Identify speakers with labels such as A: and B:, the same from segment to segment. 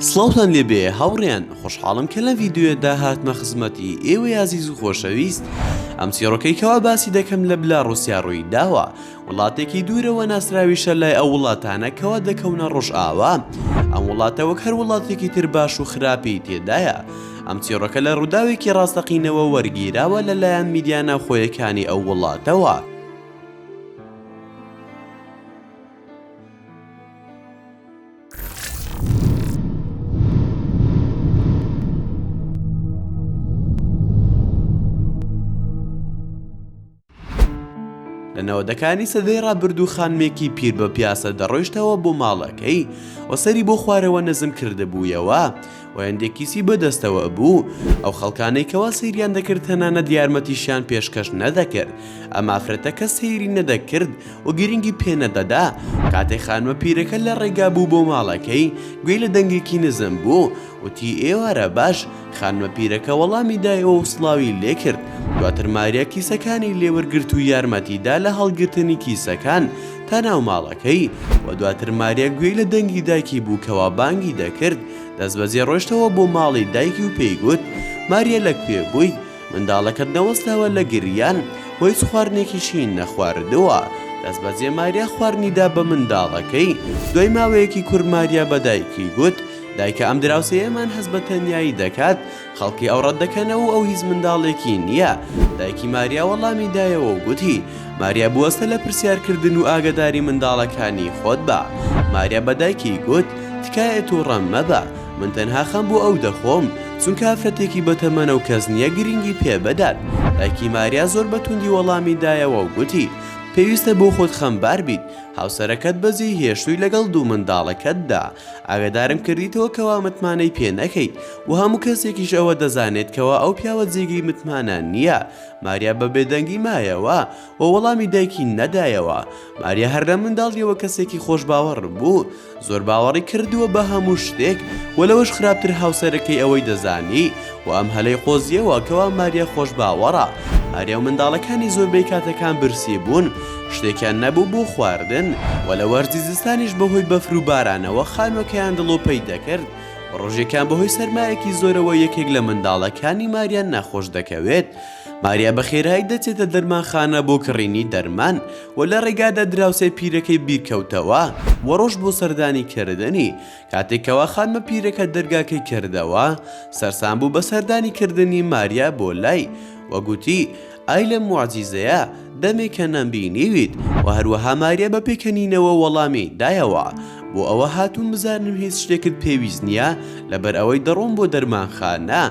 A: سڵاوتان لێبێ هاوڕێیان خۆشحاڵم کە لە ڤیددیۆدا هاتمە خزمەتی ئێوەی عزیز و خۆشەویست. ئەم چیرۆکەی کەوا باسی دەکەم لە بلاڕوسیا ڕووی داوە، وڵاتێکی دوورەوە ناسراویشە لای ئەو وڵاتانە کەوا دەکەونە ڕۆژئاوا. ئەم وڵاتە وەک هەر وڵاتێکی تر باش و خراپی تێدایە. ئەم چیرۆکە لە ڕووداوێکی ڕاستەقینەوە وەرگیراوە لەلایەن میدیانە خۆیەکانی ئەو وڵاتەوە. لە نەوەدەکانی سەدەی ڕابردوو خانمێکی پیر بە پیاسە دەڕۆیشتەوە بۆ ماڵەکەی و سەری بۆ خوارەوە نەزم کردبوویەوە و هەندێکیسی بەدەستەوە بوو. ئەو خەڵکانەی کەوا سەیریان دەکرد تەنانەت یارمەتیشیان پێشکەش نەدەکرد. ئەم ئافرەتەکە سەیری نەدەکرد و گرنگی پێنەدەدا. کاتێک خانمە پیرەکە لە ڕێگا بوو بۆ ماڵەکەی گوێی لە دەنگێکی نزم بوو وتی ئێوارە باش. خانمە پیرەکە وەڵامی دایەوە و سڵاوی لێ کرد. دواتر ماریا کیسەکانی لێوەرگرت و یارمەتیدا لە هەڵگرتنی کیسەکان تا ناو ماڵەکەی و دواتر ماریا گوێی لە دەنگی دایکی بوو کەوا بانگی دەکرد. دەست بەجێ ڕۆیشتەوە بۆ ماڵی دایکی و پێیگوت ماریا لەکوێ بووی؟ منداڵەکەت نەوەستاوە لە گریان و هیچ خواردنێکیشی نەخواردووە. دەست بەجێ ماریا خواردنیدا بە منداڵەکەی. دوای ماوەیەکی کورت ماریا بە دایکی گوت دایکە ئەم دراوسەیەمان هەست بە تەنیایی دەکات، خەڵکی ئەو ڕەت دەکەنەوە ئەو هیچ منداڵێکی نییە. دایکی ماریا وەڵامی دایەوە و گوتی ماریا بوەستە لە پرسیارکردن و ئاگاداری منداڵەکانی خۆت بە. ماریا بە دایکی گوت تکایە تۆ ڕەم مەبە، من تەنها خەم بۆ ئەو دەخۆم چونکە ئافرەتێکی بەتەمەنە و کەس نییە گرنگی پێ بدات. دایکی ماریا زۆر بەتوندی وەڵامی دایەوە و گوتی پێویستە بۆ خۆت خەمبار بیت، هاوسەرەکەت بەجێی هێشتووی لەگەڵ دوو منداڵەکەتدا. ئاگادارم کردیتەوە کەوا متمانەی پێ نەکەیت و هەموو کەسێکیش ئەوە دەزانێت کەوا ئەو پیاوە جێگەی متمانە نییە. ماریا بە بێدەنگی مایەوە و وەڵامی دایکی نەدایەوە. ماریا هەر لە منداڵیەوە کەسێکی خۆش باوەڕ بوو، زۆر باوەڕی کردووە بە هەموو شتێک و لەوەش خراپتر هاوسەرەکەی ئەوەی دەزانی و ئەم هەلەی قۆزیەوە کەوا ماریا خۆش باوەڕە. ماریا و منداڵەکانی زۆربەی کاتەکان برسی بوون، شتێکیان نەبوو بۆ خواردن و لە وەرزی زستانیش بەهۆی بەفر و بارانەوە خانوەکەیان دڵۆپەی دەکرد. ڕۆژێکان بەهۆی سەرمایەکی زۆرەوە یەکێک لە منداڵەکانی ماریان نەخۆش دەکەوێت. ماریا بە خێرایی دەچێتە دەرمانخانە بۆ کڕینی دەرمان و لە ڕێگادا دراوسێ پیرەکەی بیرکەوتەوە و ڕۆژ بۆ سەردانی کردنی. کاتێکەوە خانمە پیرەکە دەرگاکەی کردەوە سەرسام بوو بە سەردانی کردنی ماریا بۆ لای وەگوتی ئای لە موعجیزەیە دەمێکە نەمبینیویت و هەروەها ماریا بە پێکەنینەوە وەڵامی دایەوە بۆ ئەوە هاتوون بزانم هیچ شتێکت پێویست نییە لەبەر ئەوەی دەڕۆم بۆ دەرمانخانە.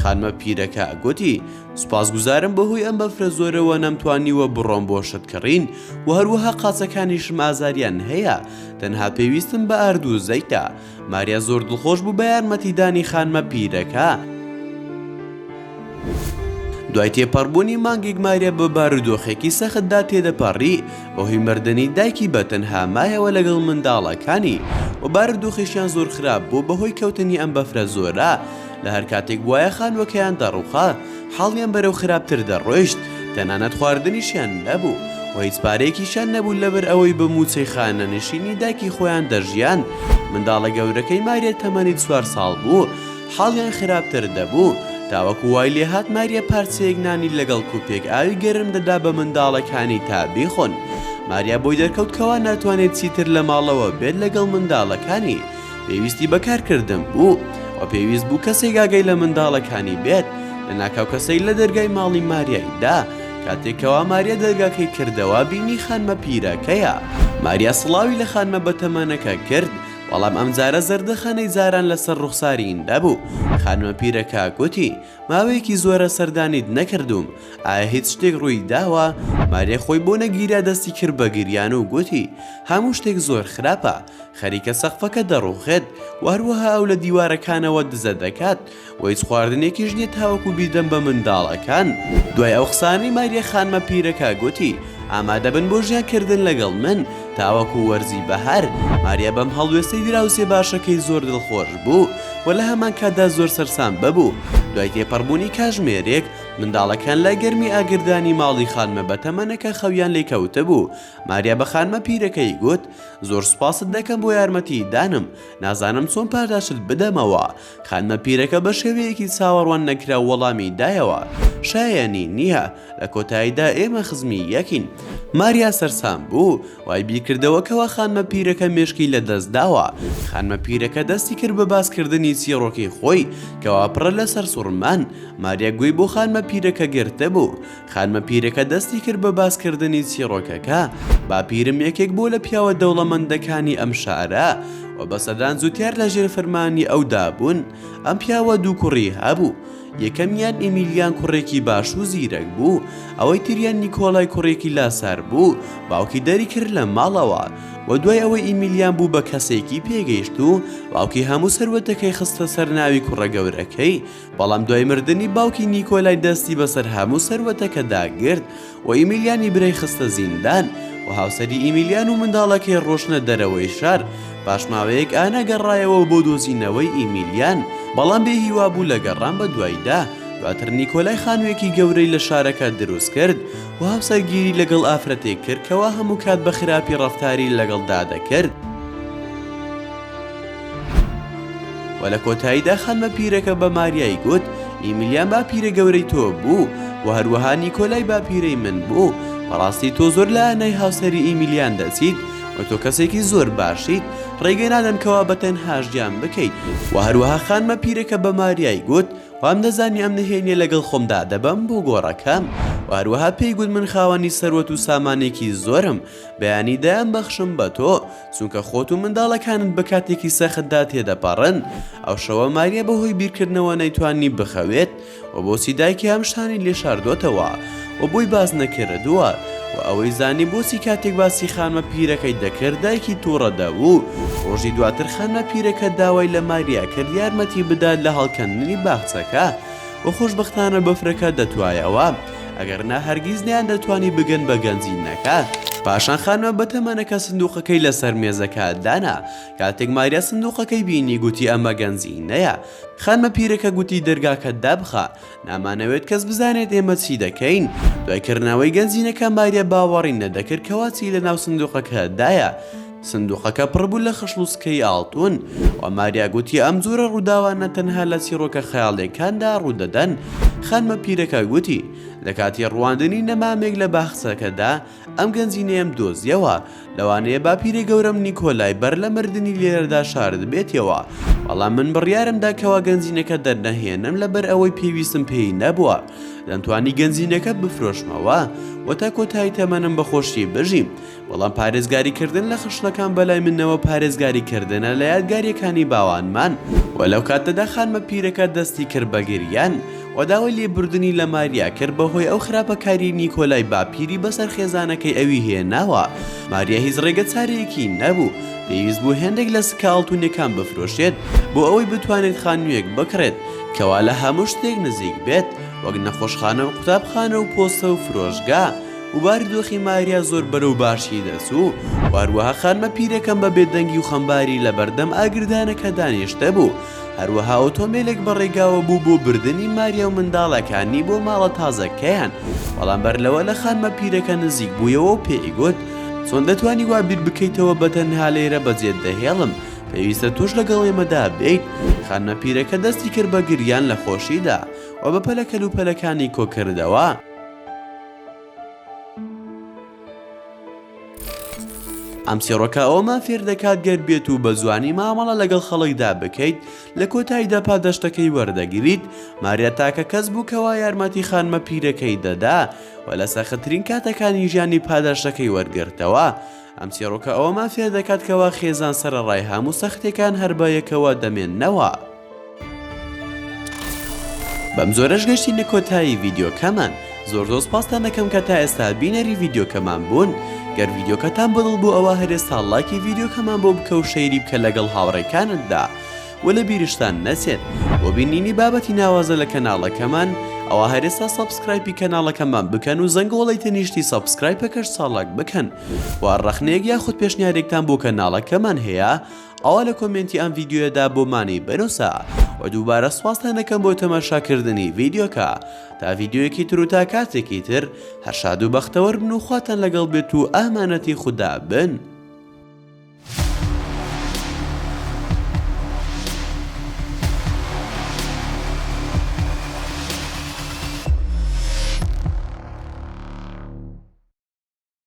A: خانمە پیرەکە گوتی سوپاسگوزارم بەهۆی ئەم بەفرە زۆرەوە نەمتوانیوە بڕۆم بۆ شتکڕین و هەروەها قاچەکانیشم ئازاریان هەیە، تەنها پێویستم بە ئاردوو زەیتە. ماریا زۆر دڵخۆش بوو بە یارمەتیدانی خانمە پیرەکە. دوای تێپەڕبوونی مانگێک ماریا بە بارودۆخێکی سەختدا تێدەپەڕی بەهۆی مردنی دایکی بە تەنها مایەوە لەگەڵ منداڵەکانی و بارودۆخیشیان زۆر خراپ بوو بەهۆی کەوتنی ئەم بەفرە زۆرە. لە هەر کاتێک وایە خانوەکەیان دەڕووخا حاڵیان بەرەو خراپتر دەڕۆیشت، تەنانەت خواردنیشیان نەبوو و هیچ پارێکیشان نەبوو لەبەر ئەوەی بە موچەی خانەنشینی دایکی خۆیان دەژیان. منداڵە گەورەکەی ماریا تەمەنی 4 ساڵ بوو، حاڵیان خراپتر دەبوو. تاوەکو وای لێ هات ماریا پارچەیەک نانی لەگەڵ کوپێک ئاوی گەرم دەدا بە منداڵەکانی تا بیخۆن. ماریا بۆی دەرکەوت کەوا ناتوانێت چیتر لە ماڵەوە بێت لەگەڵ منداڵەکانی. پێویستی بەکارکردن بوو و پێویست بوو کەسێک ئاگای لە منداڵەکانی بێت. لە ناکاو کەسەی لە دەرگای ماڵی ماریایدا. کاتێکەوە ماریا دەرگاکەی کردەوە بینی خانمە پیرەکەیە. ماریا سڵاوی لە خانمە بەتەمەنەکە کرد، بەڵام ئەم جارە زەردەخانەی جاران لەسەر ڕوخساریندا بوو. خانمە پیرەکە گوتی ماوەیەکی زۆرە سەردانیت نەکردوم، ئایا هیچ شتێک ڕووی داوە؟ ماریا خۆی بۆ نەگیرا دەستی کرد بە گریان و گوتی هەموو شتێک زۆر خراپە، خەریکە سەقفەکە دەڕوخێت و هەروەها ئەو لە دیوارەکانەوە دزە دەکات و هیچ خواردنێکیش نییە تاوەکو بیردەم بە منداڵەکان. دوای ئەو قسانەی ماریا خانمە پیرەکە گوتی ئامادە بن بۆ ژیانکردن لەگەڵ من تاوەکو وەرزی بەهار. ماریا بەم هەڵوێستەی دراوسێ باشەکەی زۆر دڵخۆش بوو و لە هەمان کاتدا زۆر سەرسام ببوو. دوای تێپەڕبوونی کاتژمێرێک منداڵەکان لای گەرمی ئاگردانی ماڵی خانمە بە تەمەنەکە خەویان لێکەوتە بوو. ماریا بە خانمە پیرەکەی گوت: زۆر سوپاست دەکەم بۆ یارمەتی دانم، نازانم چۆن پاداشت بدەمەوە. خانمە پیرەکە بە شێوەیەکی چاوەڕوان نەکرا وەڵامی دایەوە: شایەنی نییە، لە کۆتاییدا ئێمە خزمی یەکین. ماریا سەرسام بوو، وای بیرکردەوەکەوە خانمە پیرەکە مێشکی لە دەستداوە. خانمە پیرەکە دەستی کرد بە باسکردنی چیرۆکی خۆی کەوا پڕە لەسەر سوڕمان. ماریا گوێی بۆ خانمە پیرەکە گرتە بوو. خانمە پیرەکە دەستی کرد بە باسکردنی چیرۆکەکە. باپیرم یەکێک بۆ لە پیاوە دەوڵەمەندەکانی ئەم شارە و بەسەدان زووتیار لە ژێر فەرمانی ئەودا بوون. ئەم پیاوە دوو کوڕی هەبوو. یەکەمیان ئیمیلیان کوڕێکی باش و زیرەک بوو، ئەوەی تریان نیکۆلای کوڕێکی لاسار بوو، باوکی دەری کرد لە ماڵەوە. و دوای ئەوەی ئیمیلیان بوو بە کەسێکی پێگەیشت و باوکی هەموو سەروەتەکەی خستە سەر ناوی کوڕە گەورەکەی. بەڵام دوای مردنی باوکی نیکۆلای دەستی بەسەر هەموو سەروەتەکەدا گرت و ئیمیلیانی برەی خستە زیندان و هاوسەری ئیمیلیان و منداڵەکەی ڕۆشنە دەرەوەی شار. پاش ماوەیەک ئانە گەڕایەوە بۆ دۆزینەوەی ئیمیلیان، بەڵام بێهیوا بوو لە گەڕان بە دوایدا. دواتر نیکۆلای خانوویەکی گەورەی لە شارەکە دروست کرد و هاوسەرگیری لەگەڵ ئافرەتێک کرد کەوا هەموو کات بە خراپی ڕەفتاری لەگەڵدا دەکرد. و لە کۆتاییدا خانمە پیرەکە بە ماریای گوت: ئیمیلیان باپیرە گەورەی تۆ بوو و هەروەها نیکۆلای باپیرەی من بوو. بەڕاستی تۆ زۆر لە ئانای هاوسەری ئیمیلیان دەچیت و تۆ کەسێکی زۆر باشیت، ڕێگەی نادەم کەوا بەتەنها ژیان بکەیت. و هەروەها خانمە پیرەکە بە ماریای گوت: وام دەزانی ئەم نهێنیە لەگەڵ خۆمدا دەبەم بۆ گۆڕەکەم. و هەروەها پێی گوت: من خاوەنی سەروەت و سامانێکی زۆرم، بەیانی دایان بەخشم بە تۆ، چونکە خۆت و منداڵەکانت بە کاتێکی سەختدا تێدەپەڕن. ئەو شەوە ماریە بەهۆی بیرکردنەوە نەیتوانی بخەوێت و بۆچی دایکی هەم شتانی لێ شاردۆتەوە و بۆی باز نەکردووە. و ئەوەی زانی بۆچی کاتێک باسی خانمە پیرەکەی دەکرد دایکی تووڕەدا بوو. ڕۆژی دواتر خانمە پیرەکە داوای لە ماریا کرد یارمەتی بدات لە هەڵکەندنی باخچەکە و خۆشبەختانە بەفرەکە دەتوایەوە، ئەگەرنا هەرگیز نیان دەتوانی بگەن بە گەنجینەکە. پاشان خانمە بەتەمەنەکە سندوقەکەی لەسەر مێزەکە دانا. کاتێک ماریا سندوقەکەی بینی گوتی: ئەمە گەنجینەیە. خانمە پیرەکە گوتی: دەرگاکە دابخە، نامانەوێت کەس بزانێت ئێمە چی دەکەین. دوایکردنەوەی گەنجینەکە ماریا باوەڕی نەدەکرد کەوا چی لە ناو سندوقەکەدایە. سندوقەکە پڕبوو لە خشلوسکەی ئاڵتون و ماریا گوتی: ئەم جۆرە ڕووداوانە تەنها لە چیرۆکە خەیاڵیەکاندا ڕوودەدەن. خانمە پیرەکە گوتی: لە کاتی ڕواندنی نەمامێک لە باخچەکەدا ئەم گەنجینەیەم دۆزیەوە، لەوانەیە باپیرەی گەورەم نیکۆلای بەر لە مردنی لێرەدا شارد بێتەوە. بەڵام من بڕیارمدا کەوا گەنجینەکە دەرنەهێنم لەبەر ئەوەی پێویستم پێی نەبووە. دەمتوانی گەنجینەکە بفرۆشمەوە و تا کۆتایی تەمەنم بەخۆشی بژیم. بەڵام پارێزگاریکردن لە خشتەکان بەلای منەوە پارێزگاریکردنە لە یادگاریەکانی باوانمان. و لەو کاتەدا خانمە پیرەکە دەستی کرد بە گریان و داوای لێبوردنی لە ماریا کرد بەهۆی ئەو خراپەکاری نیکۆلای باپیری بەسەر خێزانەکەی ئەوی هێناوە. ماریا هیچ ڕێگە چارەیەکی نەبوو، پێویست بوو هێندێک لە سکاڵتونەکان بفرۆشێت بۆ ئەوەی بتوانێت خانوویەک بکرێت کەوا لە هەموو شتێک نزیک بێت، وەک نەخۆشخانە و قوتابخانە و پۆستە و فرۆشگا. و باردۆخی ماریا زۆر بەرەو باشی دەچوو. هەروەها خانمە پیرەکەم بە بێدەنگی و خەمباری لە بەردەم ئاگردانەکە دانیشتە بوو. هەروەها ئۆتۆمبیلێک بەڕێگاوە بوو بۆ بردننی ماریا و منداڵەکانی بۆ ماڵە تازەکەیان. بەڵام بەرلەوە لە خانمە پیرەکە نزیک بوویەوە و پێی گوت: چۆن دەتوانی وا بیر بکەیتەوە بەتەنها لێرە بەجێت دەهێڵم، پێویستە توش لەگەڵ ئێمەدا بێیت. خانمە پیرەکە دەستی کرد بە گریان لە خۆشیدا و بە پەلەکەل و پەلەکانی کۆکردەوە. ئەم سێڕۆکە ئەومان فێر دەکات گەر بێت و بە زوانی مامەڵە لەگەڵ خەڵکدا بکەیت، لە کۆتاییدا پاداشتەکەی وەردەگیریت. ماریا تاکە کەس بوو کەوا یارمەتی خانمە پیرەکەی دەدا و لە سەختترین کاتەکانی ژیانی پاداشتەکەی وەرگرتەوە. ئەم سێڕۆکە ئەوەمان فێر دەکات کەوا خێزان سەرەڕای هەموو سەختەکان هەر بەیەکەوە دەمێننەوە. بەم زۆرەش گەشتینە کۆتایی ڤیدیۆکەمان. زۆر سپاسان دەکەم کە تا ئێستا بینەری ڤیدیۆکەمان بوون. گەر ڤیدیۆکەتان بەدڵ بوو ئەوە هەرێستا لایکی ڤیدیۆکەمان بۆ بکە و شەیری بکە لەگەڵ هاوڕێکانتدا و لە بیرشتان نەچێت بۆ بینینی بابەتی ناوازە لە کەناڵەکەمان ئەوە هەرێستا سەبسکرایبی کەناڵەکەمان بکەن و زەنگۆڵی تەنیشتی سەبسکرایبەکەش ساڵک بکەن و ڕەخنەیەک یاخود پێشنیارێکتان بۆ کەناڵەکەمان هەیە ئەوە لە کۆمنتی ئەم ڤیدیۆدا بۆمانی بنووسە و دووبارە سوپاستانەکەم بۆ تەماشاکردنی ڤیدیۆکە تا ڤیدیۆیەکی تر و تا کاتێکی تر هەر شاد و بەختەوەر بن و خواتان لەگەڵ بێت و ئامانەتی خوددا بن.